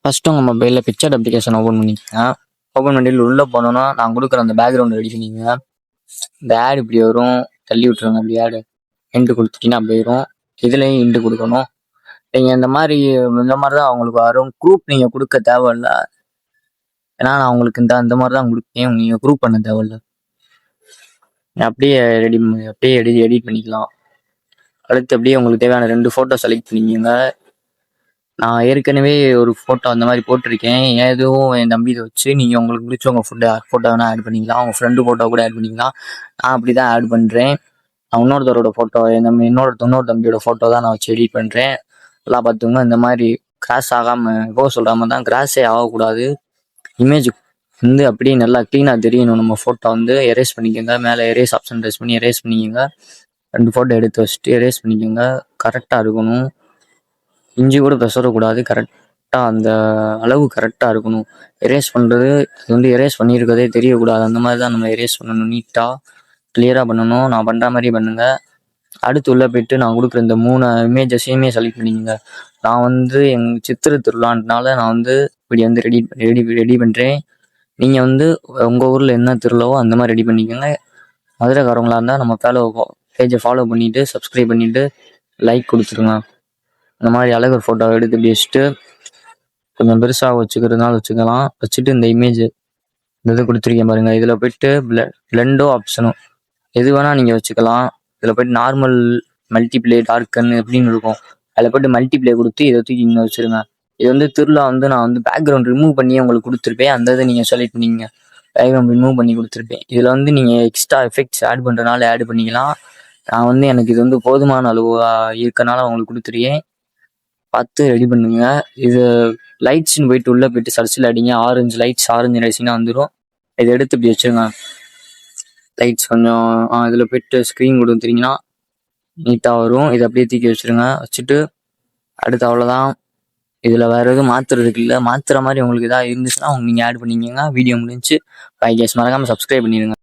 First உங்கள் மொபைலில் picture application open பண்ணிக்கங்க. ஓப்பன் பண்ணிட்டு உள்ளே போனோன்னா நான் கொடுக்குற அந்த பேக்ரவுண்ட் ரெடி பண்ணிங்க. இந்த ஆட் இப்படி வரும், தள்ளி விட்ருங்க அப்படி ஆடு. இன்ட்டு கொடுத்துட்டீங்கன்னா போயிடும். இதுலேயும் இன்ட்டு கொடுக்கணும். நீங்கள் இந்த மாதிரி தான் அவங்களுக்கு வரும். குரூப் நீங்கள் கொடுக்க தேவையில்ல. ஏன்னா நான் உங்களுக்கு இந்த மாதிரி தான் கொடுப்பேன். நீங்கள் குரூப் பண்ண தேவையில்ல. அப்படியே எடிட் பண்ணிக்கலாம். அடுத்து அப்படியே உங்களுக்கு தேவையான 2 ஃபோட்டோ செலக்ட் பண்ணிக்கோங்க. நான் ஏற்கனவே ஒரு ஃபோட்டோ அந்த மாதிரி போட்டிருக்கேன். எதுவும் என் தம்பி இதை வச்சு நீங்கள் உங்களுக்கு பிடிச்சவங்க ஃபோட்டோ வேணால் ஆட் பண்ணிக்கலாம். அவங்க ஃப்ரெண்டு ஃபோட்டோ கூட ஆட் பண்ணிக்கலாம். நான் அப்படி தான் ஆட் பண்ணுறேன். நான் இன்னொருத்தரோட ஃபோட்டோ இன்னொரு தம்பியோட ஃபோட்டோ தான் நான் வச்சு எடிட் பண்ணுறேன். எல்லாம் பார்த்துங்க. இந்த மாதிரி கிராஸ் ஆகாமல் சொல்கிறாம தான், கிராஸே ஆகக்கூடாது. இமேஜ் அப்படியே நல்லா க்ளீனாக தெரியணும். நம்ம ஃபோட்டோ எரேஸ் பண்ணிக்கோங்க. மேலே எரேஸ் ஆப்ஷன் ப்ரெஸ் பண்ணி எரேஸ் பண்ணிக்கோங்க. 2 ஃபோட்டோ எடுத்து வச்சுட்டு எரேஸ் பண்ணிக்கோங்க. கரெக்டாக இருக்கணும். இஞ்சி கூட பெசரக்கூடாது. கரெக்டாக அந்த அளவு கரெக்டாக இருக்கணும். எரேஸ் பண்ணுறது எரேஸ் பண்ணியிருக்கதே தெரியக்கூடாது. அந்த மாதிரி தான் நம்ம எரேஸ் பண்ணணும். நீட்டாக கிளியராக பண்ணணும். நான் பண்ணுற மாதிரி பண்ணுங்க. அடுத்து உள்ளே போய்ட்டு நான் கொடுக்குற இந்த 3 இமேஜஸையுமே செலக்ட் பண்ணிக்கோங்க. நான் எங்கள் சித்திரை திருவிழான்றனால நான் இப்படி ரெடி பண்ணுறேன். நீங்கள் உங்கள் ஊரில் என்ன திருவிழாவோ அந்த மாதிரி ரெடி பண்ணிக்கோங்க. மதுரைக்காரவங்களா இருந்தால் நம்ம பேஜை ஃபாலோ பண்ணிவிட்டு சப்ஸ்கிரைப் பண்ணிவிட்டு லைக் கொடுத்துருங்க. இந்த மாதிரி அழகர் ஃபோட்டோவை எடுத்து இப்படி வச்சுட்டு கொஞ்சம் பெருசாக வச்சுக்கிறதுனால வச்சுக்கலாம். வச்சுட்டு இந்த இமேஜ் இது கொடுத்துருக்கேன் பாருங்கள். இதில் போய்ட்டு பிளெண்டோ ஆப்ஷனும் எது வேணால் நீங்கள் வச்சுக்கலாம். இதில் போய்ட்டு நார்மல், மல்டிப்ளே, டார்க்கன் எப்படின்னு இருக்கும். அதில் போய்ட்டு மல்டிப்ளே கொடுத்து இதை தூக்கி இங்கே வச்சுருங்க. இது திருவிழா நான் பேக்ரவுண்ட் ரிமூவ் பண்ணி உங்களுக்கு கொடுத்துருப்பேன். அந்த இதை நீங்கள் செலக்ட் பண்ணிங்க. பேக்ரவுண்ட் ரிமூவ் பண்ணி கொடுத்துருப்பேன். இதில் நீங்கள் எக்ஸ்ட்ரா எஃபெக்ட்ஸ் ஆட் பண்ணுறதுனால ஆட் பண்ணிக்கலாம். நான் எனக்கு இது போதுமான அளவு இருக்கனால உங்களுக்கு கொடுத்துருக்கேன். பார்த்து ரெடி பண்ணுங்க. இது லைட்ஸ்ன்னு போயிட்டு உள்ளே போயிட்டு சர்ச்சில் அடிங்க. ஆரஞ்சு லைட்ஸ்னா வந்துடும். இதை எடுத்து இப்படி வச்சுருங்க. லைட்ஸ் கொஞ்சம் இதில் போயிட்டு ஸ்க்ரீன் கொடுத்துட்டிங்கன்னா நீட்டாக வரும். இதை அப்படியே தூக்கி வச்சுருங்க. வச்சுட்டு அடுத்து அவ்வளோதான். இதில் வேறு எதுவும் மாற்றுறதுக்கு இல்லை. மாற்றுற மாதிரி உங்களுக்கு எதாவது இருந்துச்சுன்னா நீங்கள் ஆட் பண்ணிக்கோங்க. வீடியோ முடிஞ்சு. பை கேஸ் மறக்காமல் சப்ஸ்கிரைப் பண்ணிடுங்க.